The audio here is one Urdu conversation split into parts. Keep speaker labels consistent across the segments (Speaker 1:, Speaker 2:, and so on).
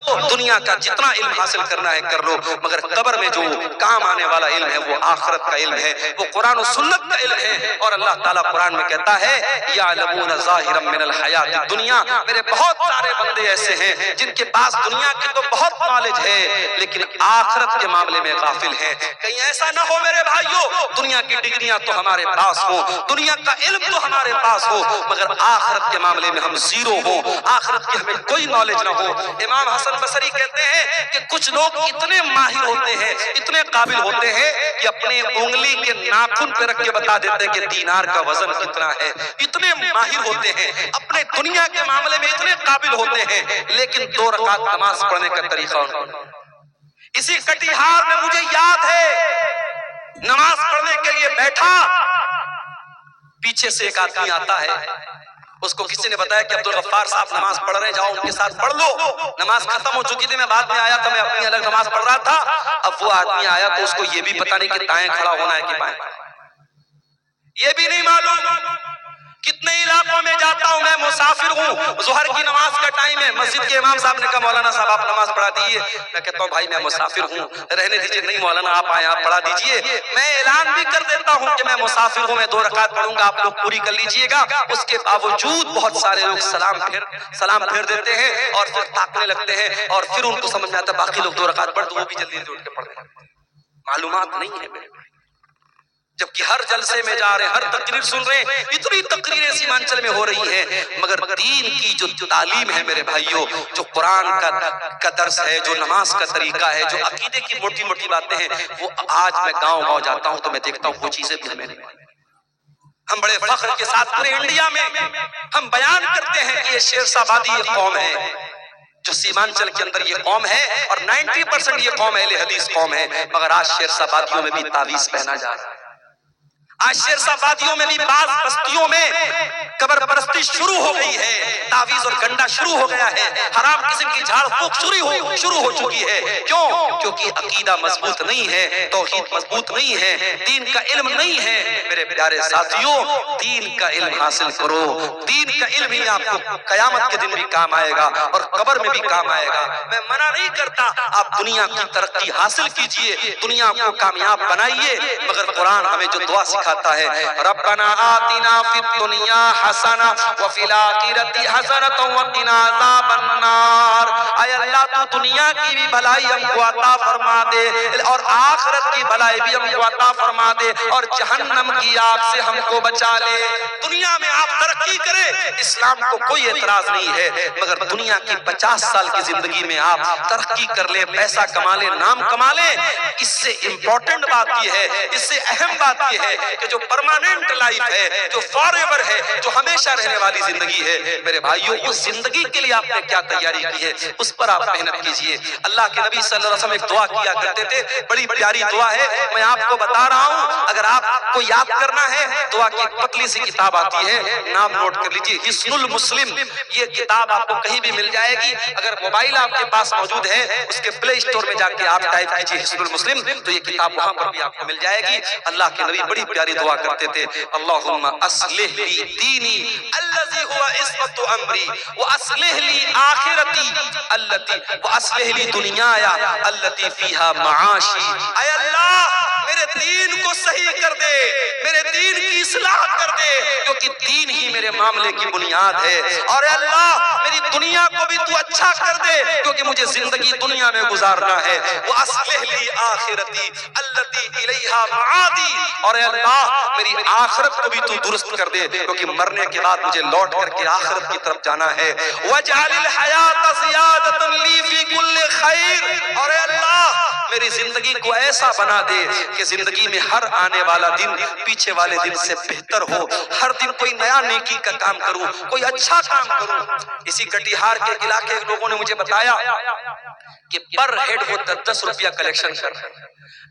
Speaker 1: دنیا کا جتنا علم حاصل کرنا ہے کر لو، مگر قبر میں جو کام آنے والا علم ہے وہ آخرت کا علم ہے، وہ قرآن و سنت کا علم ہے۔ اور اللہ تعالیٰ قرآن میں کہتا ہے یعلمون ظاہرا من الحیات الدنیا، میرے بہت سارے بندے ایسے ہیں جن کے پاس دنیا کی تو بہت نالج ہے لیکن آخرت کے معاملے میں غافل ہیں۔ کہیں ایسا نہ ہو میرے بھائیو، دنیا کی ڈگریاں تو ہمارے پاس ہو، دنیا کا علم تو ہمارے پاس ہو، مگر آخرت کے معاملے میں ہم زیرو ہو، آخرت کی ہمیں کوئی نالج نہ ہو۔ امام حسن بصری کہتے ہیں کہ کچھ لوگ اتنے ماہر ہوتے ہیں، اتنے قابل ہوتے ہیں کہ اپنے انگلی کے ناخن پہ رکھ کے بتا دیتے ہیں کہ دینار کا وزن کتنا ہے۔ اتنے ماہر ہوتے ہیں، اپنے دنیا کے معاملے میں اتنے قابل ہوتے ہیں، لیکن 2 رکعت نماز پڑھنے کا طریقہ ان کو۔ اسی کٹیہار میں مجھے یاد ہے نماز پڑھنے کے لیے بیٹھا، پیچھے سے ایک آدمی آتا ہے، اس کو کسی نے بتایا کہ عبدالغفار صاحب نماز پڑھ رہے ہیں، جاؤ ان کے ساتھ پڑھ لو۔ نماز ختم ہو چکی تھی، میں بعد میں آیا تھا، میں اپنی الگ نماز پڑھ رہا تھا۔ اب وہ آدمی آیا تو اس کو یہ بھی پتہ نہیں کہ دائیں کھڑا ہونا ہے کہ بائیں، یہ بھی نہیں معلوم۔ کتنے علاقوں میں جاتا ہوں، میں مسافر ہوں، ظہر کی نماز کا ٹائم ہے، مسجد کے امام صاحب نے کہا مولانا صاحب آپ نماز پڑھا دیجیے، میں کہتا ہوں بھائی میں مسافر ہوں، رہنے دیجیے، نہیں مولانا آپ آئیں آپ پڑھا دیجیے۔ میں اعلان بھی کر دیتا ہوں کہ میں مسافر ہوں، میں 2 رکعت پڑھوں گا، آپ لوگ پوری کر لیجیے گا۔ اس کے باوجود بہت سارے لوگ سلام پھیر دیتے ہیں اور پھر تاکنے لگتے ہیں، اور پھر ان کو سمجھ میں آتا ہے باقی لوگ 2 رکعت پڑھ تو وہ بھی جلدی جلدی اٹھ کے پڑھ رہے ہیں۔ معلومات نہیں ہے میرے، جبکہ ہر جلسے میں جا رہے ہیں، ہر تقریر سن رہے ہیں، اتنی تقریریں سیمانچل میں ہو رہی ہیں، مگر دین کی جو تعلیم ہے میرے بھائیوں، جو قرآن کا درس ہے، جو نماز کا طریقہ ہے، جو عقیدے کی موٹی موٹی باتیں ہیں، وہ آج میں گاؤں جاتا ہوں تو میں دیکھتا ہوں وہ چیزیں بھی ہمیں نہیں۔ ہم بڑے فخر کے ساتھ پورے انڈیا میں ہم بیان کرتے ہیں کہ یہ شیر آبادی یہ قوم ہے، جو سیمانچل کے اندر یہ قوم ہے، اور 90% یہ قوم اہل حدیث قوم ہے، مگر آج شیر آبادیوں میں بھی تعویذ پہنا جا رہا ہے۔ آج شیر وادیوں میں بھی بعض بستیوں میں قبر پرستی شروع ہو گئی ہے، تعویذ اور گنڈا شروع ہو گیا ہے، حرام قسم کی جھاڑ پھونک شروع ہو چکی ہے۔ کیوں؟ کیونکہ عقیدہ مضبوط نہیں ہے، توحید مضبوط نہیں ہے، دین کا علم نہیں ہے۔ میرے پیارے ساتھیوں، دین کا علم حاصل کرو، دین کا علم ہی آپ کو قیامت کے دن بھی کام آئے گا اور قبر میں بھی کام آئے گا۔ میں منع نہیں کرتا، آپ دنیا کی ترقی حاصل کیجئے، دنیا کو کامیاب بنائیے، مگر قرآن ہمیں جو دعا سکھاتا ہے ربنا آتنا فی الدنیا حسنہ وفی الآخرۃ حسنۃ وقنا عذاب النار، اے اللہ تو دنیا کی بھی بھلائی ہم کو عطا فرما دے اور آخرت کی بھلائی بھی ہم کو عطا فرما دے، اور جہنم کی آگ سے ہم کو بچا لے۔ دنیا میں آپ ترقی کریں، اسلام کو کوئی اعتراض نہیں ہے، مگر دنیا کی 50 سال کی زندگی میں آپ ترقی کر لیں، پیسہ کما لیں، نام کما لیں، اس سے امپورٹنٹ بات یہ ہے، اس سے اہم بات یہ ہے کہ جو پرماننٹ لائف ہے، جو فار ایور ہے، جو ہمیشہ رہنے والی زندگی ہے، میرے بھائیوں اس زندگی کے لیے آپ نے کیا تیاری کی ہے، اس پر آپ محنت کیجئے۔ اللہ کے نبی صلی اللہ علیہ وسلم ایک دعا کیا کرتے تھے، بڑی پیاری دعا ہے، میں آپ کو بتا رہا ہوں، اگر آپ کو یاد کرنا ہے دعا کی ایک پتلی سی کتاب آتی ہے، نام نوٹ کر لیجئے، حصن المسلم۔ یہ کتاب آپ کو کہیں بھی مل جائے گی، اگر موبائل آپ کے پاس موجود ہے اس کے پلے اسٹور میں جا کے آپ ٹائپ کیجئے حصن المسلم تو یہ کتاب وہاں پر بھی آپ کو مل جائے گی۔ اللہ کے نبی بڑی پیاری دعا کرتے تھے، اللہم اصلح لی دینی الذی هو عصمت امری واصلح لی آخرتی التی واصلح لی دنیایا التی فیہا معاشی۔ اے اللہ میرے دین کو صحیح کر دے، میرے دین کی اصلاح کر دے، کیونکہ دین ہی میرے معاملے کی بنیاد ہے، اور اے اللہ میری دنیا کو بھی تو اچھا کر دے کیونکہ مجھے زندگی دنیا میں گزارنا ہے، وَأَصْلِحْ لِي آخِرَتِي الَّتِي إِلَيْهَا مَعَادِي، اور اے اللہ میری آخرت کو بھی تو درست کر دے کیونکہ مرنے کے بعد مجھے لوٹ کر کے آخرت کی طرف جانا ہے، وَاجْعَلِ الْحَيَاةَ زِيَادَةً لِي فِي كُلِّ خَيْرٍ، اور اے اللہ میری زندگی کو ایسا بنا دے کہ زندگی میں ہر آنے والا دن پیچھے والے دن سے بہتر ہو، ہر دن کوئی نیا نیکی کا کام کروں، کوئی اچھا کام کروں۔ اسی کٹیہار کے علاقے کے لوگوں نے مجھے بتایا کہ پر ہیڈ وہ 10 روپیہ کلیکشن کر رہے ہیں،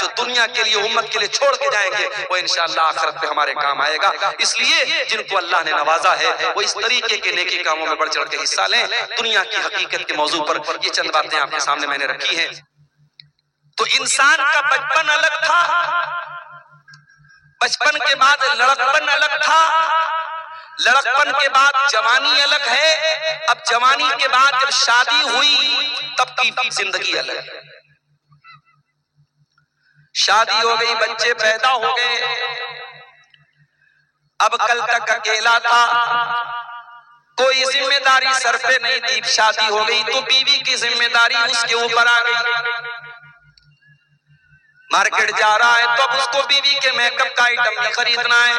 Speaker 1: جو دنیا کے لیے امت کے لیے چھوڑ کے جائیں گے وہ انشاءاللہ آخرت پہ ہمارے کام آئے گا۔ اس لیے جن کو اللہ نے نوازا ہے وہ اس طریقے کے نیکی کاموں میں بڑھ چڑھ کے حصہ لیں۔ دنیا کی حقیقت کے موضوع پر یہ چند باتیں آپ کے سامنے میں نے رکھی ہیں۔ تو انسان کا بچپن الگ تھا، بچپن کے بعد لڑکپن الگ تھا، لڑکپن کے بعد جوانی الگ ہے، اب جوانی کے بعد جب شادی ہوئی تب کی زندگی الگ ہے۔ شادی ہو گئی، بچے پیدا ہو گئے، اب کل تک اکیلا تھا، کوئی ذمہ داری سر پہ نہیں تھی، شادی ہو گئی تو بیوی کی ذمہ داری اس کے اوپر آ گئی۔ مارکیٹ جا رہا ہے تو اب اس کو بیوی کے میک اپ کا آئٹم بھی خریدنا ہے،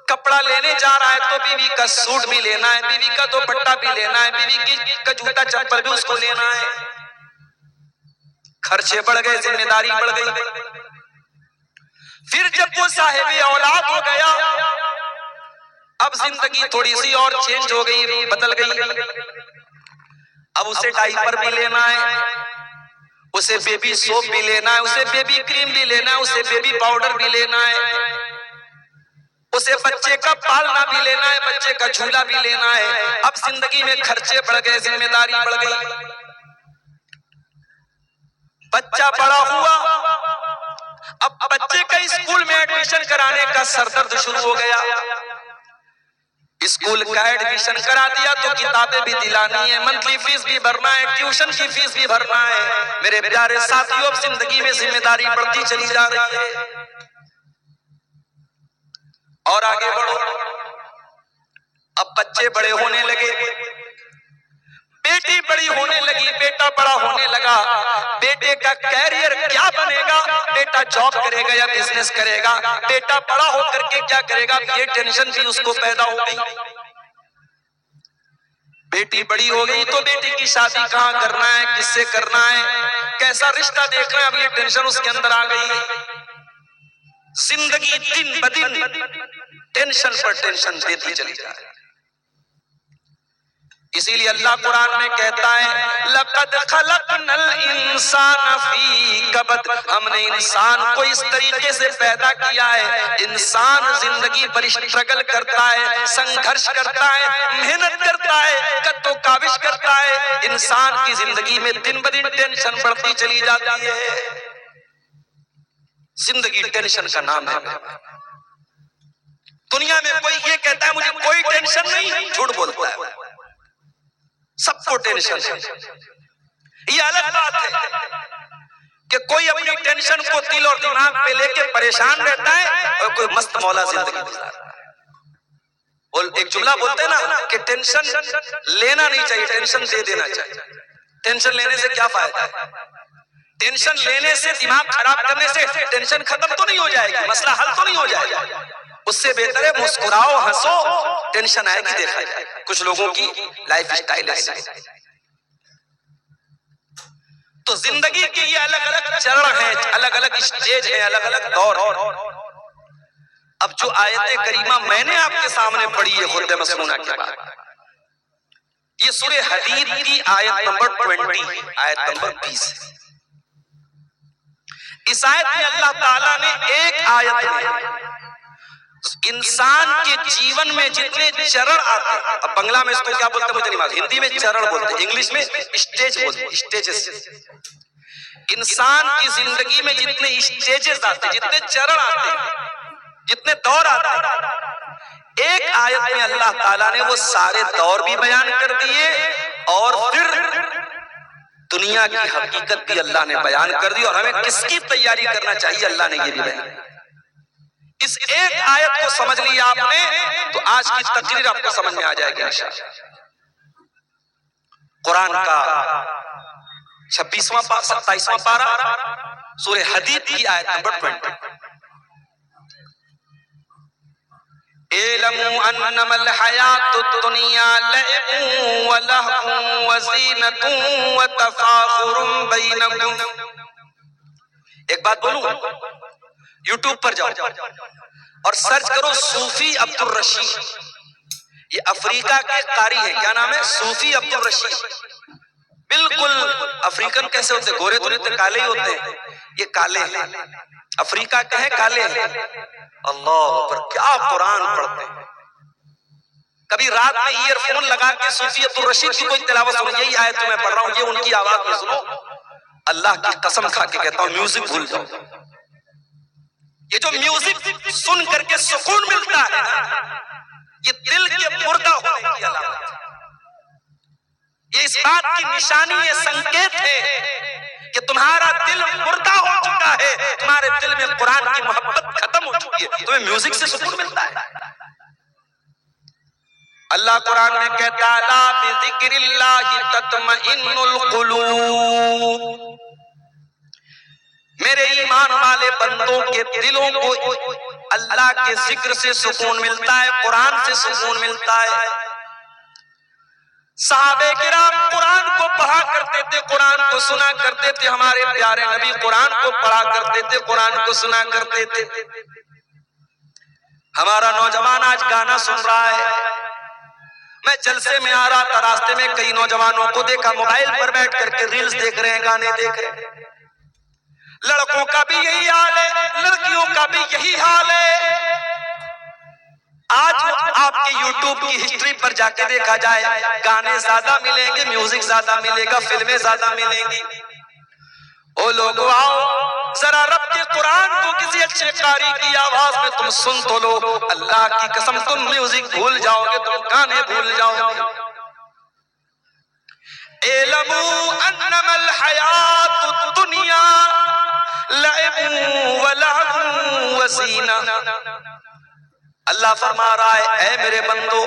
Speaker 1: کپڑا لینے جا رہا ہے تو بیوی کا سوٹ بھی لینا ہے، بیوی کا دوپٹہ بھی لینا ہے، بیوی کا جوتا چپل بھی اس کو لینا ہے۔ خرچے بڑھ گئے، ذمہ داری بڑھ گئی۔ پھر جب وہ صاحب اولاد ہو گیا، اب زندگی تھوڑی سی اور چینج ہو گئی، بدل گئی۔ اب اسے ڈائپر بھی لینا ہے، اسے بیبی سوپ بھی لینا ہے، اسے بیبی کریم بھی لینا ہے، اسے بیبی پاؤڈر بھی لینا ہے، اسے بچے کا پالنا بھی لینا ہے، بچے کا جھولا بھی لینا ہے۔ اب زندگی میں خرچے بڑھ گئے، ذمہ داری بڑھ گئی۔ بچہ بڑا ہوا، اب بچے کا اسکول میں ایڈمیشن کرانے کا سردرد شروع ہو گیا۔ اسکول کا ایڈمیشن کرا دیا تو کتابیں بھی دلانی ہے، منتھلی فیس بھی بھرنا ہے، ٹیوشن کی فیس بھی بھرنا ہے۔ میرے پیارے ساتھیوں، اب زندگی میں ذمہ داری بڑھتی چلی جا رہی ہے۔ اور آگے بڑھو، اب بچے بڑے ہونے لگے، بیٹی بڑی ہونے لگی، بیٹا بڑا ہونے لگا۔ بیٹے کا کیریئر کیا بنے گا، بیٹا جاب کرے گا یا بزنس کرے گا، بیٹا بڑا ہو کر کے کیا کرے گا، یہ ٹینشن بھی اس کو پیدا ہو گئی۔ بیٹی بڑی ہو گئی تو بیٹی کی شادی کہاں کرنا ہے، کس سے کرنا ہے، کیسا رشتہ دیکھنا ہے، اب یہ ٹینشن اس کے اندر آ گئی۔ زندگی دن بدن ٹینشن پر ٹینشن دیتی چلی جا رہی ہے۔ اسی لیے اللہ قرآن میں کہتا ہے لَقَدْ خَلَقْنَا الْإِنسَانَ فِي كَبَدٍ، ہم نے انسان کو اس طریقے سے پیدا کیا ہے۔ انسان زندگی پر اسٹرگل کرتا ہے، سنگھرش کرتا ہے، محنت کرتا ہے، کد و کاوش کرتا ہے۔ انسان کی زندگی میں دن بدن ٹینشن بڑھتی چلی جاتی ہے۔ زندگی ٹینشن کا نام ہے۔ دنیا میں کوئی یہ کہتا ہے مجھے کوئی ٹینشن نہیں، جھوٹ بولتا ہے، سب کو ٹینشن ہے۔ یہ الگ بات ہے کہ کوئی اپنی ٹینشن کو دل اور دماغ پہ لے کے پریشان رہتا ہے اور کوئی مست مولا زندگی گزارتا ہے۔ اور ایک جملہ بولتے ہیں نا کہ ٹینشن لینا نہیں چاہیے، ٹینشن دے دینا چاہیے۔ ٹینشن لینے سے کیا فائدہ ہے؟ ٹینشن لینے سے، دماغ خراب کرنے سے ٹینشن ختم تو نہیں ہو جائے گی، مسئلہ حل تو نہیں ہو جائے گا۔ اس سے بہتر ہے مسکراؤ، ہنسو، ٹینشن آئے گی دیکھا جائے۔ کچھ لوگوں کی لائف اسٹائل ایسی ہے۔ تو زندگی کے یہ الگ الگ چرن ہیں، الگ الگ اسٹیج ہیں، الگ الگ دور۔ اب جو آیت کریمہ میں نے آپ کے سامنے پڑھی ہے خطبہ مسنونہ کے بعد، یہ سورہ حدید کی آیت نمبر 20، آیت نمبر 20۔ اس آیت میں اللہ تعالیٰ نے ایک آیت میں انسان کے جیون میں جتنے چرن آتے ہیں، اب بنگلہ میں اس کو کیا بولتے ہیں مجھے نہیں معلوم، ہندی میں چرن بولتے ہیں، انگلش میں اسٹیج بولتے ہیں، اسٹیجز۔ انسان کی زندگی میں جتنے اسٹیجز آتے ہیں، جتنے چرن آتے ہیں، جتنے دور آتے ہیں، ایک آیت میں اللہ تعالیٰ نے وہ سارے دور بھی بیان کر دیے اور پھر دنیا کی حقیقت بھی اللہ نے بیان کر دی، اور ہمیں کس کی تیاری کرنا چاہیے اللہ نے یہ بھی بیان کر دی۔ اس ایک آیت کو سمجھ لیا آپ نے تو آج کی تقریر آپ کو سمجھ میں آ جائے گی انشاءاللہ۔ قرآن کا 26واں 27واں پارہ سورہ حدید کی آیت نمبر 20۔ اعلموا انما الحیات الدنیا لعب ولہو وزینۃ وتفاخر بینکم۔ ایک بات بولوں، یوٹیوب پر جاؤ اور سرچ کرو صوفی عبد الرشید، یہ افریقہ کے قاری ہیں، کیا نام ہے؟ صوفی عبد الرشید۔ بالکل افریقن کیسے ہوتے؟ گورے تو نہیں، کالے ہی ہوتے ہیں، یہ کالے ہیں، افریقہ کے ہیں، کالے ہیں۔ اللہ اکبر، کیا قرآن پڑھتے ہیں! کبھی رات میں ایئر فون لگا کے صوفیت الرشید کی کوئی تلاوت سنو، یہی آیت میں پڑھ رہا ہوں، یہ ان کی آواز میں سنو، اللہ کی قسم کھا کے کہتا ہوں میوزک بھول جاؤ۔ یہ جو میوزک سن کر کے سکون ملتا ہے یہ دل کے مردہ ہونے کی علامت ہے، یہ اس بات کی نشانی، یہ سنکیت ہے کہ تمہارا دل مردہ ہو چکا ہے، تمہارے دل میں قرآن کی محبت ختم ہو چکی ہے، تمہیں میوزک سے سکون ملتا ہے۔ اللہ قرآن میں کہتا ہے لا بذکر اللہ تطمئن القلوب، میرے ایمان والے بندوں کے دلوں کو اللہ کے ذکر سے سکون ملتا ہے، قرآن سے سکون ملتا ہے۔ صحابہ کرام قرآن کو پڑھا کرتے تھے، قرآن کو سنا کرتے تھے، ہمارے پیارے نبی قرآن کو پڑھا کرتے تھے، قرآن کو سنا کرتے تھے۔ ہمارا نوجوان آج گانا سن رہا ہے، میں جلسے میں آ رہا تھا، راستے میں کئی نوجوانوں کو دیکھا موبائل پر بیٹھ کر کے ریلز دیکھ رہے ہیں، گانے دیکھ رہے ہیں۔ لڑکوں کا بھی یہی حال ہے، لڑکیوں کا بھی یہی حال ہے۔ آج آپ کی یوٹیوب کی ہسٹری پر جا کے دیکھا جائے، گانے زیادہ ملیں گے، میوزک زیادہ ملے گا، فلمیں زیادہ ملیں گی۔ او لوگو آؤ ذرا رب کے قرآن کو کسی اچھے قاری کی آواز میں تم سن تو لو، اللہ کی قسم تم میوزک بھول جاؤ گے، تم گانے بھول جاؤ گے۔ اعلموا انما الحیات الدنیا لعب ولہو وزینہ، اللہ فرما رہا ہے اے میرے بندو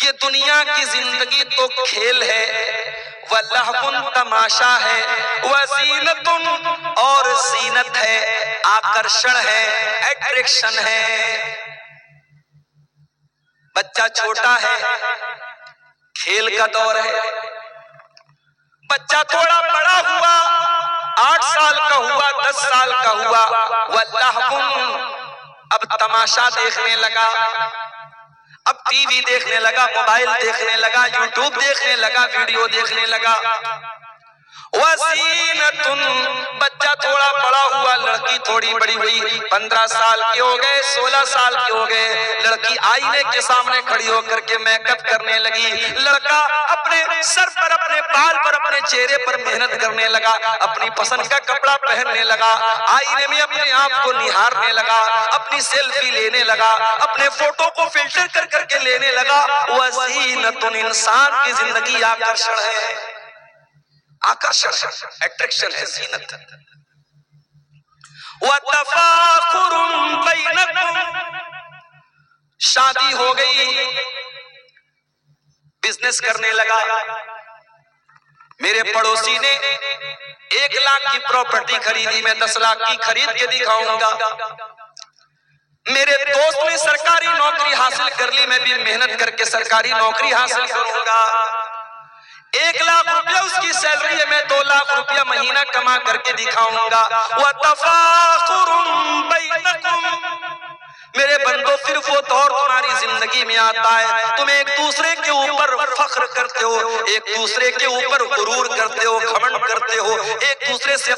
Speaker 1: یہ دنیا کی زندگی تو کھیل ہے، وَلَہْوٌ تماشا ہے، وَزِینَةٌ اور زینت ہے، آکرشن ہے، اٹریکشن ہے۔ بچہ چھوٹا ہے، کھیل کا دور ہے، بچہ تھوڑا بڑا ہوا، 8 سال کا ہوا، 10 سال کا ہوا، وَلَہْوٌ اب تماشا دیکھنے لگا، اب ٹی وی دیکھنے لگا، موبائل دیکھنے لگا، یوٹیوب دیکھنے لگا، ویڈیو دیکھنے لگا۔ وَزِینَةٌ بچہ تھوڑا بڑا ہوا، لڑکی تھوڑی بڑی ہوئی، 15 سال کے ہو گئے، 16 سال کے ہو گئے، لڑکی آئینے کے سامنے کھڑی ہو کر کے میک اپ کرنے لگی، لڑکا اپنے سر پر، اپنے بال پر، اپنے چہرے پر محنت کرنے لگا، اپنی پسند کا کپڑا پہننے لگا، آئینے میں اپنے آپ کو نہارنے لگا، اپنی سیلفی لینے لگا، اپنے فوٹو کو فلٹر کر کر کے لینے لگا۔ وَزِینَةٌ انسان کی زندگی آکرشن ہے، آکرشن ہے، اٹریکشن ہے، زینت ہے۔ وَتَفَاخُرٌ بَيْنَكُمْ شادی ہو گئی، بزنس کرنے لگا، میرے پڑوسی نے 1 لاکھ کی پراپرٹی خریدی، میں 10 لاکھ کی خرید کے دکھاؤں گا۔ میرے دوست نے سرکاری نوکری حاصل کر لی، میں بھی محنت کر کے سرکاری نوکری حاصل کروں گا۔ 1 لاکھ روپیہ اس کی سیلری ہے، میں 2 لاکھ روپیہ مہینہ کما کر کے دکھاؤں گا۔ وَتَفَاخُرٌ بَيْنَكُمْ میرے بندو پھر وہ دور تمہاری زندگی میں آتا ہے، تم ایک دوسرے کے اوپر فخر کرتے ہو، ایک دوسرے کے اوپر غرور کرتے ہو، گھمنڈ کرتے ہو، ایک دوسرے سے